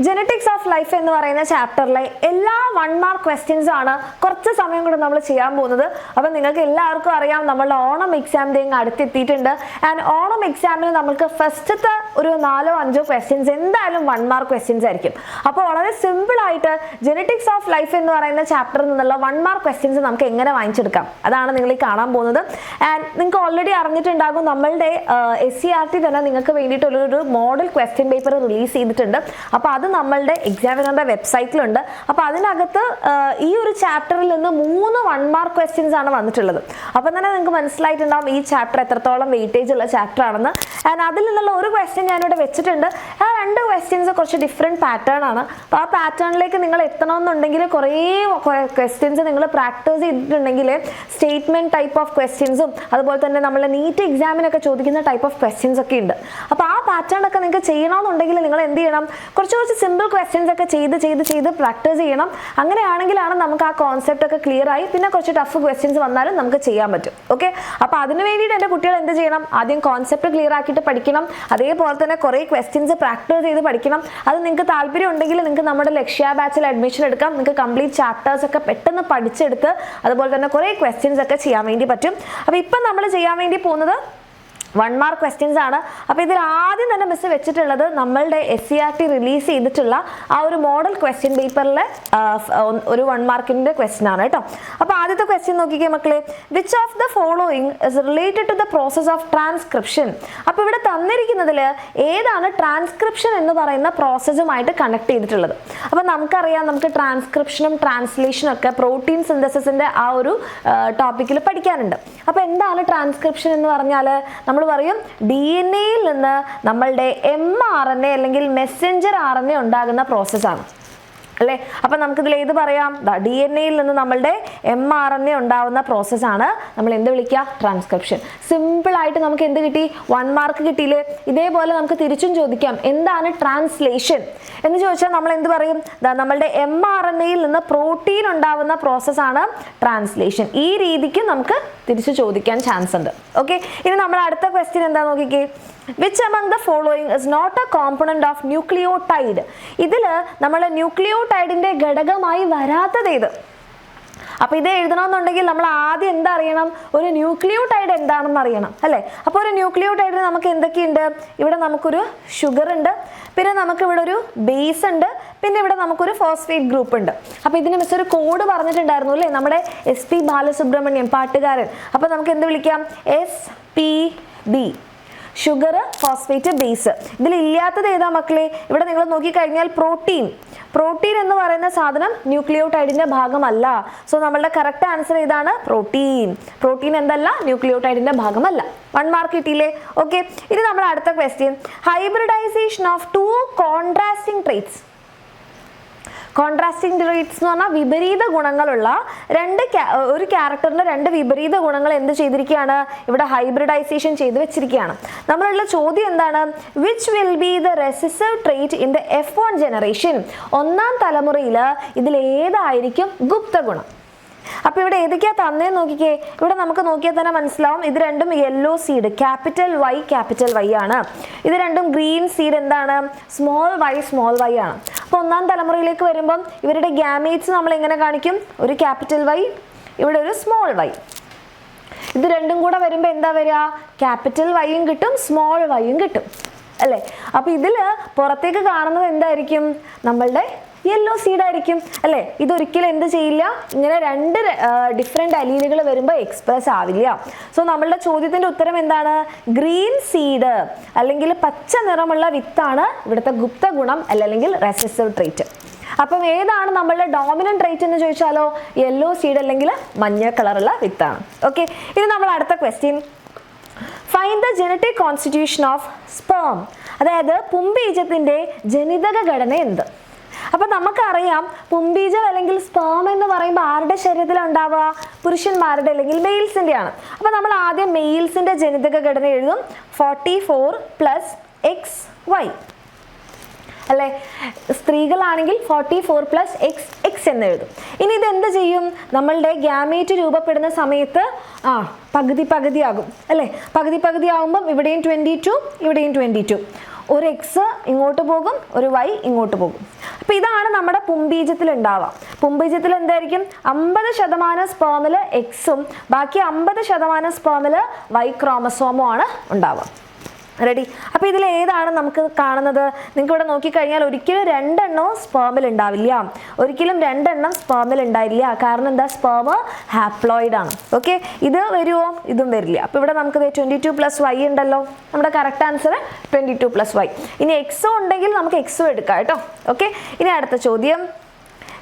Genetics of life എന്ന് പറയുന്ന ചാപ്റ്ററിലെ എല്ലാ 1 മാർക്ക് ക്വസ്റ്റ്യൻസ് ആണ് കുറച്ച് സമയം കൊണ്ട് നമ്മൾ ചെയ്യാൻ പോകുന്നത്. അപ്പം നിങ്ങൾക്ക് എല്ലാവർക്കും അറിയാം നമ്മളുടെ ഓണം എക്സാമിൻ്റെ അടുത്തെത്തിയിട്ടുണ്ട്. ആൻഡ് ഓണം എക്സാമിന് നമുക്ക് ഫസ്റ്റത്തെ ഒരു 4-5 ക്വസ്റ്റ്യൻസ് എന്തായാലും 1 മാർക്ക് ക്വസ്റ്റ്യൻസ് ആയിരിക്കും. അപ്പോൾ വളരെ സിമ്പിൾ ആയിട്ട് ജെനറ്റിക്സ് ഓഫ് ലൈഫ് എന്ന് പറയുന്ന ചാപ്റ്ററിൽ നിന്നുള്ള 1 മാർക്ക് ക്വസ്റ്റ്യൻസ് നമുക്ക് എങ്ങനെ വാങ്ങിച്ചെടുക്കാം അതാണ് നിങ്ങൾ ഈ കാണാൻ പോകുന്നത്. ആൻഡ് നിങ്ങൾക്ക് ഓൾറെഡി അറിഞ്ഞിട്ടുണ്ടാകും നമ്മളുടെ SCERT തന്നെ നിങ്ങൾക്ക് വേണ്ടിയിട്ടുള്ളൊരു മോഡൽ ക്വസ്റ്റ്യൻ പേപ്പർ റിലീസ് ചെയ്തിട്ടുണ്ട്. അപ്പോൾ അത് നമ്മളുടെ എക്സാമിനറുടെ വെബ്സൈറ്റിലുണ്ട്. അപ്പോൾ അതിനകത്ത് ഈ ഒരു ചാപ്റ്ററിൽ നിന്ന് 3 1 മാർക്ക് ക്വസ്റ്റ്യൻസ് ആണ് വന്നിട്ടുള്ളത്. അപ്പം തന്നെ നിങ്ങൾക്ക് മനസ്സിലായിട്ടുണ്ടാവും ഈ ചാപ്റ്റർ എത്രത്തോളം വെയിറ്റേജ് ഉള്ള ചാപ്റ്റർ ആണെന്ന്. ആൻഡ് അതിൽ നിന്നുള്ള ഒരു ക്വസ്റ്റ്യൻ ഞാനിവിടെ വെച്ചിട്ടുണ്ട്. ആ 2 ക്വസ്റ്റ്യൻസ് കുറച്ച് ഡിഫറെൻറ്റ് പാറ്റേൺ ആണ്. അപ്പോൾ ആ പാറ്റേണിലേക്ക് നിങ്ങൾ എത്തണമെന്നുണ്ടെങ്കിൽ കുറേ ക്വസ്റ്റ്യൻസ് നിങ്ങൾ പ്രാക്ടീസ് ചെയ്തിട്ടുണ്ടെങ്കിൽ സ്റ്റേറ്റ്മെൻറ്റ് ടൈപ്പ് ഓഫ് ക്വസ്റ്റ്യൻസും അതുപോലെ തന്നെ നമ്മളെ നീറ്റ് എക്സാമിനൊക്കെ ചോദിക്കുന്ന ടൈപ്പ് ഓഫ് ക്വസ്റ്റ്യൻസ് ഒക്കെ ഉണ്ട്. അപ്പോൾ ആ പാറ്റേൺ ഒക്കെ നിങ്ങൾക്ക് ചെയ്യണമെന്നുണ്ടെങ്കിൽ നിങ്ങൾ എന്ത് ചെയ്യണം, കുറച്ച് സിമ്പിൾ ക്വസ്റ്റ്യൻസ് ഒക്കെ ചെയ്ത് പ്രാക്ടീസ് ചെയ്യണം. അങ്ങനെയാണെങ്കിലാണ് നമുക്ക് ആ കോൺസെപ്റ്റ് ഒക്കെ ക്ലിയർ ആയി പിന്നെ കുറച്ച് ടഫ് ക്വസ്റ്റ്യൻസ് വന്നാലും നമുക്ക് ചെയ്യാൻ പറ്റും. ഓക്കെ, അപ്പോൾ അതിന് വേണ്ടിയിട്ട് എൻ്റെ കുട്ടികൾ എന്ത് ചെയ്യണം, ആദ്യം കോൺസെപ്റ്റ് ക്ലിയർ ആക്കിയിട്ട് പഠിക്കണം. അതേപോലെ തന്നെ കുറേ ക്വസ്റ്റ്യൻസ് പ്രാക്ടീസ് ചെയ്ത് പഠിക്കണം. അത് നിങ്ങൾക്ക് താല്പര്യം ഉണ്ടെങ്കിൽ നിങ്ങൾക്ക് നമ്മുടെ ലക്ഷ്യ ബാച്ചിൽ അഡ്മിഷൻ എടുക്കാം. നിങ്ങൾക്ക് കംപ്ലീറ്റ് ചാപ്റ്റേഴ്സ് ഒക്കെ പെട്ടെന്ന് പഠിച്ചെടുത്ത് അതുപോലെ തന്നെ കുറേ ക്വസ്റ്റ്യൻസ് ഒക്കെ ചെയ്യാൻ വേണ്ടി പറ്റും. അപ്പോൾ ഇപ്പം നമ്മൾ ചെയ്യാൻ വേണ്ടി പോകുന്നത് 1 മാർക്ക് ക്വസ്റ്റ്യൻസ് ആണ്. അപ്പോൾ ഇതിൽ ആദ്യം തന്നെ മിസ് വെച്ചിട്ടുള്ളത് നമ്മളുടെ SCERT റിലീസ് ചെയ്തിട്ടുള്ള ആ ഒരു മോഡൽ ക്വസ്റ്റ്യൻ പേപ്പറിലെ ഒരു 1 മാർക്കിൻ്റെ ക്വസ്റ്റ്യൻ ആണ് കേട്ടോ. അപ്പോൾ ആദ്യത്തെ ക്വസ്റ്റ്യൻ നോക്കിക്കേ മക്കളെ, which of the following is related to the process of transcription. അപ്പോൾ ഇവിടെ തന്നിരിക്കുന്നതിൽ ഏതാണ് ട്രാൻസ്ക്രിപ്ഷൻ എന്ന് പറയുന്ന പ്രോസസ്സുമായിട്ട് കണക്ട് ചെയ്തിട്ടുള്ളത്. അപ്പോൾ നമുക്കറിയാം നമുക്ക് ട്രാൻസ്ക്രിപ്ഷനും ട്രാൻസ്ലേഷനും ഒക്കെ പ്രോട്ടീൻ സിന്തസിസിൻ്റെ ആ ഒരു ടോപ്പിക്കിൽ പഠിക്കാനുണ്ട്. അപ്പോൾ എന്താണ് ട്രാൻസ്ക്രിപ്ഷൻ എന്ന് പറഞ്ഞാൽ നമ്മൾ പറയും DNA-യിൽ നിന്ന് നമ്മളുടെ mRNA അല്ലെങ്കിൽ മെസ്സഞ്ചർ RNA ഉണ്ടാകുന്ന പ്രോസസ്സാണ് അല്ലേ. അപ്പം നമുക്കിതിൽ ഏത് പറയാം, DNA-യിൽ നിന്ന് നമ്മളുടെ mRNA ഉണ്ടാവുന്ന പ്രോസസ്സാണ് നമ്മൾ എന്ത് വിളിക്കുക, ട്രാൻസ്ക്രിപ്ഷൻ. സിമ്പിളായിട്ട് നമുക്ക് എന്ത് കിട്ടി, 1 മാർക്ക് കിട്ടിയില്ലേ. ഇതേപോലെ നമുക്ക് തിരിച്ചും ചോദിക്കാം എന്താണ് ട്രാൻസ്ലേഷൻ എന്ന് ചോദിച്ചാൽ നമ്മൾ എന്ത് പറയും, നമ്മളുടെ mRNA-യിൽ നിന്ന് പ്രോട്ടീൻ ഉണ്ടാവുന്ന പ്രോസസ്സാണ് ട്രാൻസ്ലേഷൻ. ഈ രീതിക്ക് നമുക്ക് തിരിച്ചു ചോദിക്കാൻ ചാൻസ് ഉണ്ട്. ഓക്കെ, ഇനി നമ്മൾ അടുത്ത ക്വസ്റ്റ്യൻ എന്താ നോക്കിക്കേ, which among the following is not a component of nucleotide. ഇതിൽ നമ്മൾ ന്യൂക്ലിയോടൈഡിന്റെ ഘടകമായി വരാത്തത് ഏത്? അപ്പോൾ ഇത് എഴുതണമെന്നുണ്ടെങ്കിൽ നമ്മൾ ആദ്യം എന്താ അറിയണം, ഒരു ന്യൂക്ലിയോടൈഡ് എന്താണെന്ന് അറിയണം അല്ലേ. അപ്പോൾ ഒരു ന്യൂക്ലിയോടൈഡിന് നമുക്ക് എന്തൊക്കെയുണ്ട്, ഇവിടെ നമുക്കൊരു ഷുഗർ ഉണ്ട്, പിന്നെ നമുക്ക് ഇവിടെ ഒരു ബേസ് ഉണ്ട്, പിന്നെ ഇവിടെ നമുക്കൊരു ഫോസ്ഫേറ്റ് ഗ്രൂപ്പ് ഉണ്ട്. അപ്പോൾ ഇതിന് മിസ് ഒരു കോഡ് പറഞ്ഞിട്ടുണ്ടായിരുന്നു അല്ലേ നമ്മുടെ SP ബാലസുബ്രഹ്മണ്യം പാട്ടുകാരൻ. അപ്പോൾ നമുക്ക് എന്ത് വിളിക്കാം, SPB, ഷുഗർ, ഫോസ്ഫേറ്റ്, ബേസ്. ഇതിലില്ലാത്തത് ഏതാ മക്കളെ, ഇവിടെ നിങ്ങൾ നോക്കിക്കഴിഞ്ഞാൽ പ്രോട്ടീൻ എന്ന് പറയുന്ന സാധനം ന്യൂക്ലിയോടൈഡിന്റെ ഭാഗമല്ല. സോ നമ്മളുടെ കറക്റ്റ് ആൻസർ ഏതാണ്, പ്രോട്ടീൻ എന്തല്ല, ന്യൂക്ലിയോടൈഡിന്റെ ഭാഗമല്ല. 1 മാർക്ക് കിട്ടിയില്ലേ. ഓക്കെ, ഇനി നമ്മൾ അടുത്ത question, hybridization of 2 contrasting traits. Contrasting traits എന്ന് പറഞ്ഞാൽ വിപരീത ഗുണങ്ങളുള്ള ഒരു ക്യാരക്ടറിന്റെ 2 വിപരീത ഗുണങ്ങൾ എന്ത് ചെയ്തിരിക്കുകയാണ്, ഇവിടെ ഹൈബ്രിഡൈസേഷൻ ചെയ്ത് വെച്ചിരിക്കുകയാണ്. നമ്മളുള്ള ചോദ്യം എന്താണ്, which will be the recessive trait in the F1 generation. 1ാം തലമുറയിൽ ഇതിൽ ഏതായിരിക്കും ഗുപ്ത ഗുണം. അപ്പോൾ ഇവിടെ ഏതൊക്കെയാ തന്നേന്ന് നോക്കിക്കേ, ഇവിടെ നമുക്ക് നോക്കിയാൽ തന്നെ മനസ്സിലാവും ഇത് രണ്ടും യെല്ലോ സീഡ് ക്യാപിറ്റൽ Y ആണ്. ഇത് രണ്ടും ഗ്രീൻ സീഡ് എന്താണ്, സ്മോൾ y ആണ്. അപ്പോൾ 1ാം തലമുറയിലേക്ക് വരുമ്പം ഇവരുടെ ഗ്യാമേറ്റ്സ് നമ്മൾ എങ്ങനെ കാണിക്കും, ഒരു ക്യാപിറ്റൽ Y, ഇവിടെ ഒരു സ്മോൾ y. ഇത് രണ്ടും കൂടെ വരുമ്പോൾ എന്താ വരിക, ക്യാപിറ്റൽ Yയും കിട്ടും സ്മോൾ yയും കിട്ടും അല്ലേ. അപ്പോൾ ഇതിൽ പുറത്തേക്ക് കാണുന്നത് എന്തായിരിക്കും, നമ്മളുടെ യെല്ലോ സീഡ് ആയിരിക്കും അല്ലേ. ഇതൊരിക്കലും എന്ത് ചെയ്യില്ല, ഇങ്ങനെ 2 ഡിഫറെൻറ്റ് അലീലുകൾ വരുമ്പോൾ എക്സ്പ്രസ് ആവില്ല. സോ നമ്മളുടെ ചോദ്യത്തിൻ്റെ ഉത്തരം എന്താണ്, ഗ്രീൻ സീഡ് അല്ലെങ്കിൽ പച്ച നിറമുള്ള വിത്താണ് ഇവിടുത്തെ ഗുപ്ത ഗുണം അല്ലെങ്കിൽ റെസസീവ് ട്രേറ്റ്. അപ്പം ഏതാണ് നമ്മളുടെ ഡോമിനന്റ് ട്രേറ്റ് എന്ന് ചോദിച്ചാലോ, യെല്ലോ സീഡ് അല്ലെങ്കിൽ മഞ്ഞ കളറുള്ള വിത്താണ്. ഓക്കെ, ഇനി നമ്മൾ അടുത്ത question, find the genetic constitution of sperm. അതായത് പുംബീജത്തിന്റെ ജനിതക ഘടന എന്ത്. അപ്പം നമുക്കറിയാം പുംബീജം അല്ലെങ്കിൽ സ്പേം എന്ന് പറയുമ്പോൾ ആരുടെ ശരീരത്തിലാണ് ഉണ്ടാവുക, പുരുഷന്മാരുടെ അല്ലെങ്കിൽ മെയിൽസിൻ്റെ ആണ്. അപ്പോൾ നമ്മൾ ആദ്യം മെയിൽസിൻ്റെ ജനിതക ഘടന എഴുതും, 44 + XY അല്ലേ. സ്ത്രീകളാണെങ്കിൽ 44 + XX എന്ന് എഴുതും. ഇനി ഇതെന്ത് ചെയ്യും, നമ്മളുടെ ഗ്യാമേറ്റ് രൂപപ്പെടുന്ന സമയത്ത് പകുതി ആകും അല്ലേ. പകുതി ആകുമ്പം ഇവിടെയും 22 ഇവിടെയും 22. ഒരു എക്സ് ഇങ്ങോട്ട് പോകും, ഒരു വൈ ഇങ്ങോട്ട് പോകും. അപ്പോൾ ഇതാണ് നമ്മുടെ പുംബീജത്തിൽ ഉണ്ടാവുക. പുംബീജത്തിൽ എന്തായിരിക്കും? 50% സ്പേമിൽ എക്സും ബാക്കി 50% സ്പേമിൽ വൈ ക്രോമസോമും ആണ് ഉണ്ടാവുക. റെഡി? അപ്പോൾ ഇതിൽ ഏതാണ് നമുക്ക് കാണുന്നത്? നിങ്ങൾക്ക് ഇവിടെ നോക്കിക്കഴിഞ്ഞാൽ ഒരിക്കലും 2 എണ്ണവും സ്പേമിൽ ഉണ്ടാവില്ല. ഒരിക്കലും 2 എണ്ണം സ്പേമിൽ ഉണ്ടാവില്ല. കാരണം എന്താ? സ്പേം ഹാപ്ലോയിഡ് ആണ്. ഓക്കെ, ഇത് വരുമോ? ഇതും വരില്ല. അപ്പോൾ ഇവിടെ നമുക്ക് 22 + y ഉണ്ടല്ലോ. നമ്മുടെ കറക്റ്റ് ആൻസർ 22 + y. ഇനി എക്സും ഉണ്ടെങ്കിൽ നമുക്ക് എക്സും എടുക്കാം കേട്ടോ. ഓക്കെ, ഇനി അടുത്ത ചോദ്യം.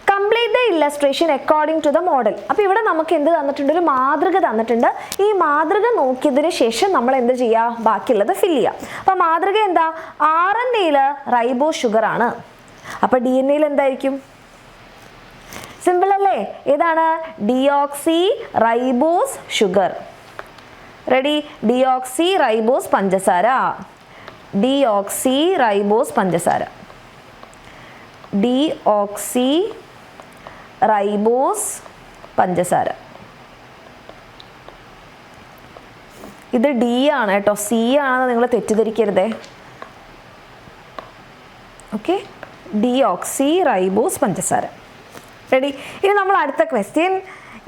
Complete the illustration according to the model. അപ്പോൾ ഇവിടെ നമുക്ക് എന്ത് തന്നിട്ടുണ്ട്? ഒരു മാതൃക തന്നിട്ടുണ്ട്. ഈ മാതൃക നോക്കിയതിന് ശേഷം നമ്മൾ എന്ത് ചെയ്യുക? ബാക്കിയുള്ളത് ഫില്ല് ചെയ്യുക. അപ്പോൾ മാതൃക എന്താ? RNA-യിൽ റൈബോസ് ഷുഗർ ആണ്. അപ്പോൾ DNA-യിൽ എന്തായിരിക്കും? സിമ്പിൾ അല്ലേ? ഏതാണ്? Deoxy ribose sugar. Ready? Deoxy ribose പഞ്ചസാര. ഡിയോക്സി റൈബോസ് പഞ്ചസാര. ഡിയോക്സി റൈബോസ് പഞ്ചസാര. ഇത് D ആണ് കേട്ടോ, C ആണെന്ന് നിങ്ങൾ തെറ്റിദ്ധരിക്കരുതേ. ഓക്കെ, ഡിയോക്സി റൈബോസ് പഞ്ചസാര. റെഡി? ഇനി നമ്മൾ അടുത്ത ക്വസ്റ്റ്യൻ.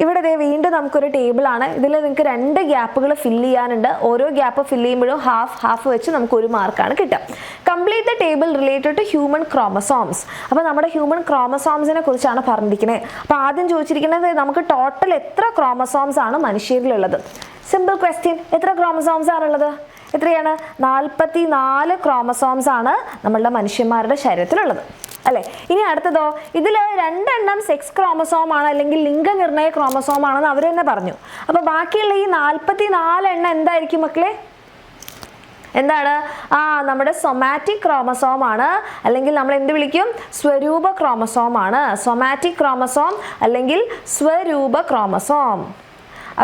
ഇവിടെ വീണ്ടും നമുക്കൊരു ടേബിൾ ആണ്. ഇതിൽ നിങ്ങൾക്ക് 2 ഗ്യാപ്പുകൾ ഫില്ല് ചെയ്യാനുണ്ട്. ഓരോ ഗ്യാപ്പ് ഫില്ല് ചെയ്യുമ്പോഴും ഹാഫ് വെച്ച് നമുക്ക് 1 മാർക്കാണ് കിട്ടുക. Complete the table related to human chromosomes. അപ്പോൾ നമ്മുടെ ഹ്യൂമൻ ക്രോമസോംസിനെ കുറിച്ചാണ് പറഞ്ഞിരിക്കുന്നത്. അപ്പോൾ ആദ്യം ചോദിച്ചിരിക്കുന്നത് നമുക്ക് ടോട്ടൽ എത്ര ക്രോമസോംസ് ആണ് മനുഷ്യരിലുള്ളത്? Simple question. എത്ര ക്രോമസോംസ് ആണുള്ളത്? എത്രയാണ്? 44 ക്രോമസോംസ് ആണ് നമ്മളുടെ മനുഷ്യന്മാരുടെ ശരീരത്തിലുള്ളത് അല്ലേ? ഇനി അടുത്തതോ, ഇതിൽ 2 എണ്ണം സെക്സ് ക്രോമസോം ആണ്, അല്ലെങ്കിൽ ലിംഗനിർണയ ക്രോമസോം ആണെന്ന് അവർ തന്നെ പറഞ്ഞു. അപ്പോൾ ബാക്കിയുള്ള ഈ 44 എണ്ണം എന്തായിരിക്കും മക്കളെ? എന്താണ്? നമ്മുടെ സൊമാറ്റിക് ക്രോമസോം ആണ്, അല്ലെങ്കിൽ നമ്മൾ എന്ത് വിളിക്കും? സ്വരൂപ ക്രോമസോം ആണ്. സൊമാറ്റിക് ക്രോമസോം അല്ലെങ്കിൽ സ്വരൂപ ക്രോമസോം.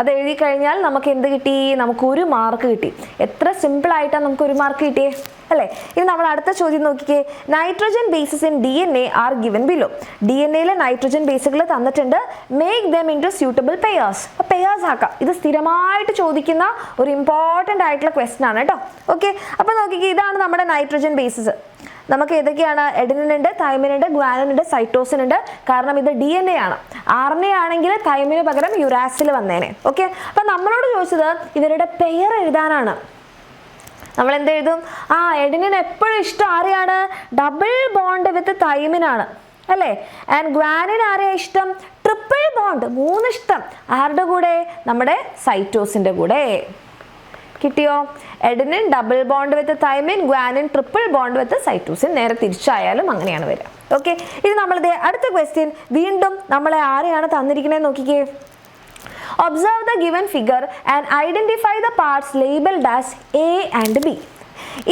അത് എഴുതി കഴിഞ്ഞാൽ നമുക്ക് എന്ത് കിട്ടി? നമുക്ക് 1 മാർക്ക് കിട്ടി. എത്ര സിമ്പിൾ ആയിട്ടാണ് നമുക്ക് 1 മാർക്ക് കിട്ടിയേ അല്ലേ? ഇനി നമ്മൾ അടുത്ത ചോദ്യം നോക്കിക്കേ. Nitrogen bases in DNA are given below. DNA-യിലെ നൈട്രോജൻ ബേസുകൾ തന്നിട്ടുണ്ട്. Make them into suitable pairs. അപ്പോൾ പെയേഴ്സ് ആക്കാം. ഇത് സ്ഥിരമായിട്ട് ചോദിക്കുന്ന ഒരു ഇമ്പോർട്ടൻ്റ് ആയിട്ടുള്ള ക്വസ്റ്റൻ ആണ് കേട്ടോ. ഓക്കെ, അപ്പോൾ നോക്കിക്കേ, ഇതാണ് നമ്മുടെ നൈട്രോജൻ ബേസസ്. നമുക്ക് ഏതൊക്കെയാണ്? എഡിനിൻ ഉണ്ട്, തൈമിൻ ഉണ്ട്, ഗ്വാനിൻ ഉണ്ട്, സൈറ്റോസിൻ ഉണ്ട്. കാരണം ഇത് DNA ആണ്. RNA ആണെങ്കിൽ തൈമിന് പകരം യുറാസിൽ വന്നേനെ. ഓക്കെ, അപ്പം നമ്മളോട് ചോദിച്ചത് ഇവരുടെ പെയർ എഴുതാനാണ്. നമ്മൾ എന്ത് എഴുതും? എഡിനിൻ എപ്പോഴും ഇഷ്ടം ആരെയാണ്? ഡബിൾ ബോണ്ട് വിത്ത് തൈമിനാണ് അല്ലേ? ആൻഡ് ഗ്വാനിൻ ആരെയാണ് ഇഷ്ടം? ട്രിപ്പിൾ ബോണ്ട്, 3 ഇഷ്ടം. ആരുടെ കൂടെ? നമ്മുടെ സൈറ്റോസിൻ്റെ കൂടെ. കിട്ടിയോ? Adenine double bond with thymine, guanine triple bond with cytosine. നേരെ തിരിച്ചായാലും അങ്ങനെയാണ് വരിക. ഓക്കെ, ഇത് നമ്മളിത് അടുത്ത ക്വസ്റ്റ്യൻ. വീണ്ടും നമ്മളെ ആരെയാണ് തന്നിരിക്കുന്നത് നോക്കിക്കേ. Observe the given figure and identify the parts labelled as A and B.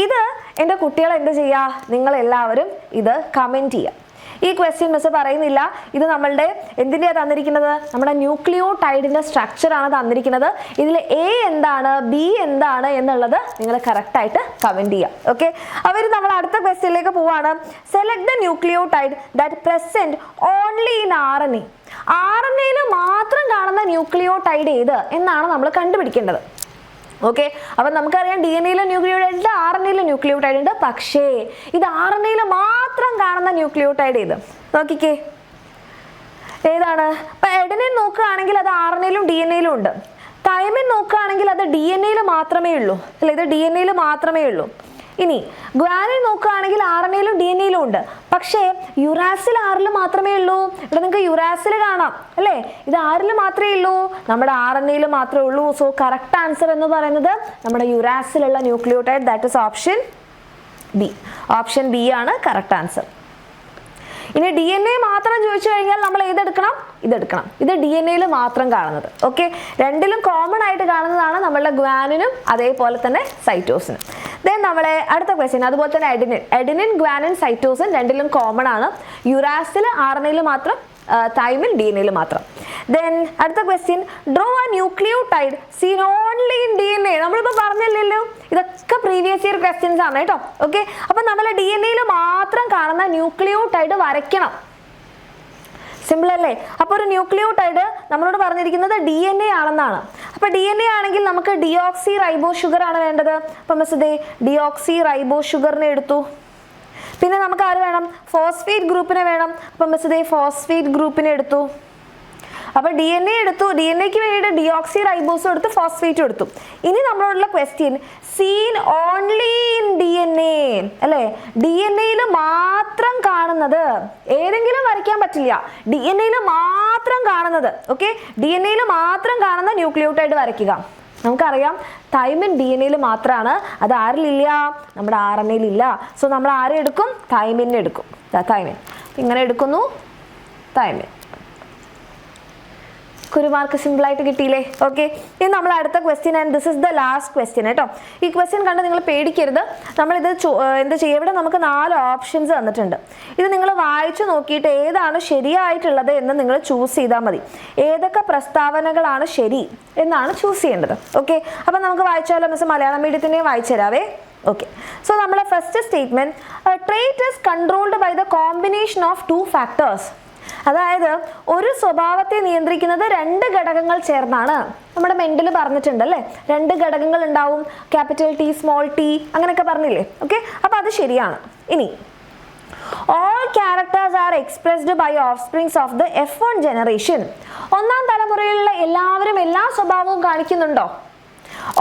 ഇത് എൻ്റെ കുട്ടികൾ എന്ത് ചെയ്യുക? നിങ്ങളെല്ലാവരും ഇത് കമൻറ്റ് ചെയ്യുക. ഈ ക്വസ്റ്റ്യൻ മിസ് പറയുന്നില്ല. ഇത് നമ്മളുടെ എന്തിൻ്റെയാണ് തന്നിരിക്കുന്നത്? നമ്മുടെ ന്യൂക്ലിയോടൈഡിൻ്റെ സ്ട്രക്ചറാണ് തന്നിരിക്കുന്നത്. ഇതിൽ A എന്താണ്, B എന്താണ് എന്നുള്ളത് നിങ്ങൾ കറക്റ്റായിട്ട് കമൻറ്റ് ചെയ്യുക. ഓക്കെ, അവർ നമ്മൾ അടുത്ത ക്വസ്റ്റ്യനിലേക്ക് പോവാണ്. Select the nucleotide that present only in RNA. RNA-യിൽ മാത്രം കാണുന്ന ന്യൂക്ലിയോടൈഡ് ഏത് എന്നാണ് നമ്മൾ കണ്ടുപിടിക്കേണ്ടത്. ഓക്കെ, അപ്പം നമുക്കറിയാം DNA-യിലെ ന്യൂക്ലിയോടൈഡ് ഉണ്ട്, RNA-യിലെ ന്യൂക്ലിയോടൈഡ് ഉണ്ട്. പക്ഷേ ഇത് RNA-യിൽ മാത്രം കാണുന്ന ന്യൂക്ലിയോടൈഡ് ഏത്? നോക്കിക്കേ, ഏതാണ്? ഇപ്പം എഡിനിൻ നോക്കുകയാണെങ്കിൽ അത് RNA-യിലും DNA-യിലും ഉണ്ട്. തൈമിൻ നോക്കുകയാണെങ്കിൽ അത് DNA-യിൽ മാത്രമേ ഉള്ളൂ അല്ലേ? ഇത് DNA-യിൽ മാത്രമേ ഉള്ളൂ. ഇനി ഗ്വാനിൻ നോക്കുകയാണെങ്കിൽ RNA-യിലും DNA-യിലും ഉണ്ട്. പക്ഷേ യുറാസിൽ ആറിൽ മാത്രമേ ഉള്ളൂ. ഇവിടെ നിങ്ങൾക്ക് യുറാസിൽ കാണാം അല്ലേ? ഇത് ആരിൽ മാത്രമേ ഉള്ളൂ? നമ്മുടെ RNA-യിൽ മാത്രമേ ഉള്ളൂ. സോ കറക്റ്റ് ആൻസർ എന്ന് പറയുന്നത് നമ്മുടെ യുറാസിലുള്ള nucleotide, that is option B. Option B ആണ് കറക്റ്റ് ആൻസർ. ഇനി DNA മാത്രം ചോദിച്ചു കഴിഞ്ഞാൽ നമ്മൾ ഏതെടുക്കണം? ഇതെടുക്കണം. ഇത് DNA-യിൽ മാത്രം കാണുന്നത്. ഓക്കെ, രണ്ടിലും കോമൺ ആയിട്ട് കാണുന്നതാണ് നമ്മളുടെ ഗ്വാനിനും അതേപോലെ തന്നെ സൈറ്റോസിനും. ദെൻ നമ്മളെ അടുത്ത ക്വസ്റ്റ്യൻ, അതുപോലെ തന്നെ എഡിനിൻ ഗ്വാനിൻ സൈറ്റോസിൻ രണ്ടിലും കോമൺ ആണ്. യുറാസിൽ RNA-യിൽ മാത്രം, തൈമിൻ DNA-യിൽ മാത്രം. ദെൻ അടുത്ത question, draw A nucleotide scene only in DNA. നമ്മളിപ്പോൾ പറഞ്ഞില്ലല്ലോ, ഇതൊക്കെ പ്രീവിയസ് ഇയർ ക്വസ്റ്റ്യൻസ് ആണ് കേട്ടോ. ഓക്കെ, അപ്പം നമ്മൾ DNA-യിൽ മാത്രം കാണുന്ന ന്യൂക്ലിയോടൈഡ് വരയ്ക്കണം. സിമ്പിൾ അല്ലേ? അപ്പോൾ ഒരു ന്യൂക്ലിയോടൈഡ് നമ്മളോട് പറഞ്ഞിരിക്കുന്നത് DNA ആണെന്നാണ്. അപ്പോൾ DNA ആണെങ്കിൽ നമുക്ക് ഡിയോക്സി റൈബോ ഷുഗർ ആണ് വേണ്ടത്. അപ്പം മിസ് ദേ ഡിയോക്സി റൈബോ ഷുഗറിനെ എടുത്തു. പിന്നെ നമുക്ക് ആര് വേണം? ഫോസ്ഫേറ്റ് ഗ്രൂപ്പിനെ വേണം. അപ്പം മിസ് ദേ ഫോസ്ഫേറ്റ് ഗ്രൂപ്പിനെ എടുത്തു. അപ്പോൾ DNA എടുത്തു, DNAക്ക് വേണ്ടിയിട്ട് ഡിയോക്സി റൈബോസും എടുത്തു, ഫോസ്ഫേറ്റും എടുത്തു. ഇനി നമ്മളോടുള്ള question scene only in DNA അല്ലേ? DNA-യിൽ മാത്രം കാണുന്നത്, ഏതെങ്കിലും വരയ്ക്കാൻ പറ്റില്ല, DNA-യിൽ മാത്രം കാണുന്നത്. ഓക്കെ, DNA-യിൽ മാത്രം കാണുന്ന ന്യൂക്ലിയോടൈഡ് വരയ്ക്കുക. നമുക്കറിയാം തൈമിൻ DNA-യിൽ മാത്രമാണ്, അത് ആരിലില്ല? നമ്മുടെ RNA-യിൽ. സോ നമ്മൾ ആരെ എടുക്കും? തൈമിനെ എടുക്കും. തൈമിൻ ഇങ്ങനെ എടുക്കുന്നു, തൈമിൻ. ഒരു മാർക്ക് സിമ്പിൾ ആയിട്ട് കിട്ടിയില്ലേ? ഓക്കെ, ഇനി നമ്മൾ അടുത്ത question, and this is the last question കേട്ടോ. ഈ ക്വസ്റ്റ്യൻ കണ്ട് നിങ്ങൾ പേടിക്കരുത്. നമ്മളിത് എന്താ ചെയ്യുക, ഇവിടെ നമുക്ക് 4 ഓപ്ഷൻസ് തന്നിട്ടുണ്ട്. ഇത് നിങ്ങൾ വായിച്ചു നോക്കിയിട്ട് ഏതാണ് ശരിയായിട്ടുള്ളത് എന്ന് നിങ്ങൾ ചൂസ് ചെയ്താൽ മതി. ഏതൊക്കെ പ്രസ്താവനകളാണ് ശരി എന്നാണ് ചൂസ് ചെയ്യേണ്ടത്. ഓക്കെ, അപ്പം നമുക്ക് വായിച്ചാലോ? മിസ് മലയാളം മീഡിയത്തിനെ വായിച്ചു തരാവേ. ഓക്കെ, സോ നമ്മളെ first statement, trait is controlled by the combination of 2 factors. അതായത് ഒരു സ്വഭാവത്തെ നിയന്ത്രിക്കുന്നത് 2 ഘടകങ്ങൾ ചേർന്നാണ്. നമ്മുടെ മെന്റൽ പറഞ്ഞിട്ടുണ്ട് അല്ലേ, 2 ഘടകങ്ങൾ ഉണ്ടാവും, ക്യാപിറ്റൽ T സ്മോൾ t അങ്ങനെയൊക്കെ പറഞ്ഞില്ലേ? ഓക്കെ, അപ്പൊ അത് ശരിയാണ്. ഇനി all characters are expressed by offsprings of the F1 generation. 1ാം തലമുറയിലുള്ള എല്ലാവരും എല്ലാ സ്വഭാവവും കാണിക്കുന്നുണ്ടോ?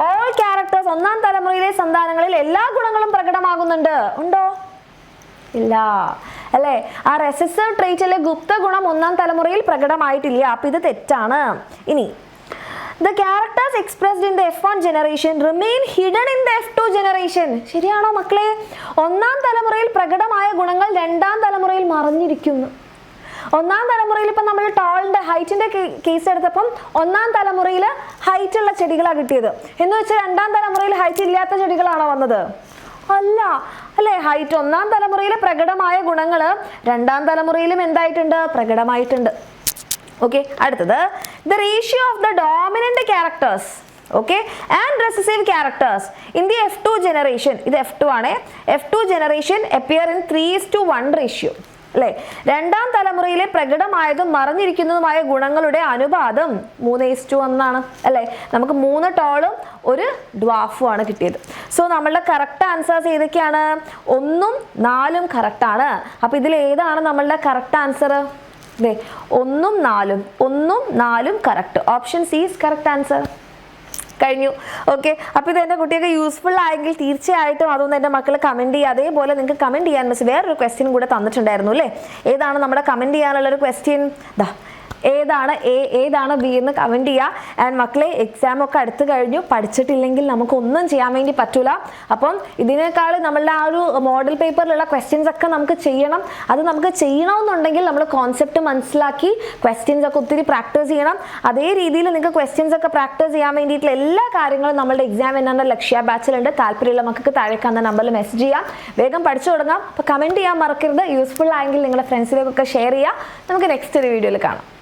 all characters 1ാം തലമുറയിലെ സന്താനങ്ങളിൽ എല്ലാ ഗുണങ്ങളും പ്രകടമാകുന്നുണ്ട്, ഉണ്ടോ? ഇല്ല അല്ലേ? ആ റെസസീവ് ട്രേറ്റിലെ ഗുപ്ത ഗുണം 1ാം തലമുറയിൽ പ്രകടമായിട്ടില്ല. അപ്പൊ ഇത് തെറ്റാണ്. ഇനി the characters expressed in the F1 generation remain hidden in the F2 generation. ശരിയാണോ മക്കളെ? 1ാം തലമുറയിൽ പ്രകടമായ ഗുണങ്ങൾ 2ാം തലമുറയിൽ മറഞ്ഞിരിക്കുന്നു. 1ാം തലമുറയിൽ ഇപ്പം നമ്മൾ ടോളിന്റെ ഹൈറ്റിന്റെ കേസ് എടുത്തപ്പം 1ാം തലമുറയിൽ ഹൈറ്റ് ഉള്ള ചെടികളാണ് കിട്ടിയത്. എന്ന് വെച്ചാൽ 2ാം തലമുറയിൽ ഹൈറ്റ് ഇല്ലാത്ത ചെടികളാണോ വന്നത്? അല്ല അല്ലേ? ഹൈറ്റ് 1ാം തലമുറയിലെ പ്രകടമായ ഗുണങ്ങൾ 2ാം തലമുറയിലും എന്തായിട്ടുണ്ട്? പ്രകടമായിട്ടുണ്ട്. ഓക്കെ, അടുത്തത് the ratio of the dominant characters and recessive characters in the F2 generation. ഇത് F2 ആണ്. F2 generation appear in 3:1 ratio. അല്ലേ? 2ാം തലമുറയിലെ പ്രകടമായതും മറഞ്ഞിരിക്കുന്നതുമായ ഗുണങ്ങളുടെ അനുപാതം 3:1 ആണ് അല്ലേ? നമുക്ക് 3 ടോളും 1 ഡ്വാഫും ആണ് കിട്ടിയത്. സോ നമ്മളുടെ കറക്റ്റ് ആൻസേഴ്സ് ഏതൊക്കെയാണ്? 1ഉം 4ഉം കറക്റ്റ് ആണ്. അപ്പൊ ഇതിൽ ഏതാണ് നമ്മളുടെ കറക്റ്റ് ആൻസർ? 1ഉം 4ഉം correct. Option C is correct answer. കഴിഞ്ഞു. ഓക്കെ, അപ്പോൾ ഇത് എൻ്റെ കുട്ടിയൊക്കെ യൂസ്ഫുൾ ആയെങ്കിൽ തീർച്ചയായിട്ടും അതൊന്ന് എൻ്റെ മക്കൾ കമൻറ്റ് ചെയ്യുക. അതേപോലെ നിങ്ങൾക്ക് കമൻറ്റ് ചെയ്യാൻ മിസ് വേറൊരു ക്വസ്റ്റ്യൻ കൂടെ തന്നിട്ടുണ്ടായിരുന്നു അല്ലേ? ഏതാണ് നമ്മുടെ കമൻറ്റ് ചെയ്യാനുള്ളൊരു ക്വസ്റ്റ്യൻ? ഏതാണ് A ഏതാണ് B എന്ന് കമൻറ്റ് ചെയ്യുക. ആൻഡ് മക്കളെ എക്സാം ഒക്കെ അടുത്ത് കഴിഞ്ഞു, പഠിച്ചിട്ടില്ലെങ്കിൽ നമുക്കൊന്നും ചെയ്യാൻ വേണ്ടി പറ്റൂല. അപ്പം ഇതിനേക്കാൾ നമ്മളുടെ ആ ഒരു മോഡൽ പേപ്പറിലുള്ള ക്വസ്റ്റ്യൻസ് ഒക്കെ നമുക്ക് ചെയ്യണം. അത് നമുക്ക് ചെയ്യണമെന്നുണ്ടെങ്കിൽ നമ്മൾ കോൺസെപ്റ്റ് മനസ്സിലാക്കി ക്വസ്റ്റ്യൻസ് ഒക്കെ ഒത്തിരി പ്രാക്ടീസ് ചെയ്യണം. അതേ രീതിയിൽ നിങ്ങൾക്ക് ക്വസ്റ്റ്യൻസ് ഒക്കെ പ്രാക്ടീസ് ചെയ്യാൻ വേണ്ടിയിട്ടുള്ള എല്ലാ കാര്യങ്ങളും നമ്മുടെ എക്സാം എന്നാണ് ലക്ഷ്യ ബാച്ചിലുണ്ട്. താല്പര്യമുള്ള മക്കൾക്ക് താഴെ കാണുന്ന നമ്പറിൽ മെസ്സേജ് ചെയ്യാം. വേഗം പഠിച്ചു തുടങ്ങാം. അപ്പോൾ കമൻറ്റ് ചെയ്യാൻ മറക്കരുത്. യൂസ്ഫുൾ ആയെങ്കിൽ നിങ്ങളുടെ ഫ്രണ്ട്സിലേക്കൊക്കെ ഷെയർ ചെയ്യുക. നമുക്ക് നെക്സ്റ്റ് ഒരു വീഡിയോയിൽ കാണാം.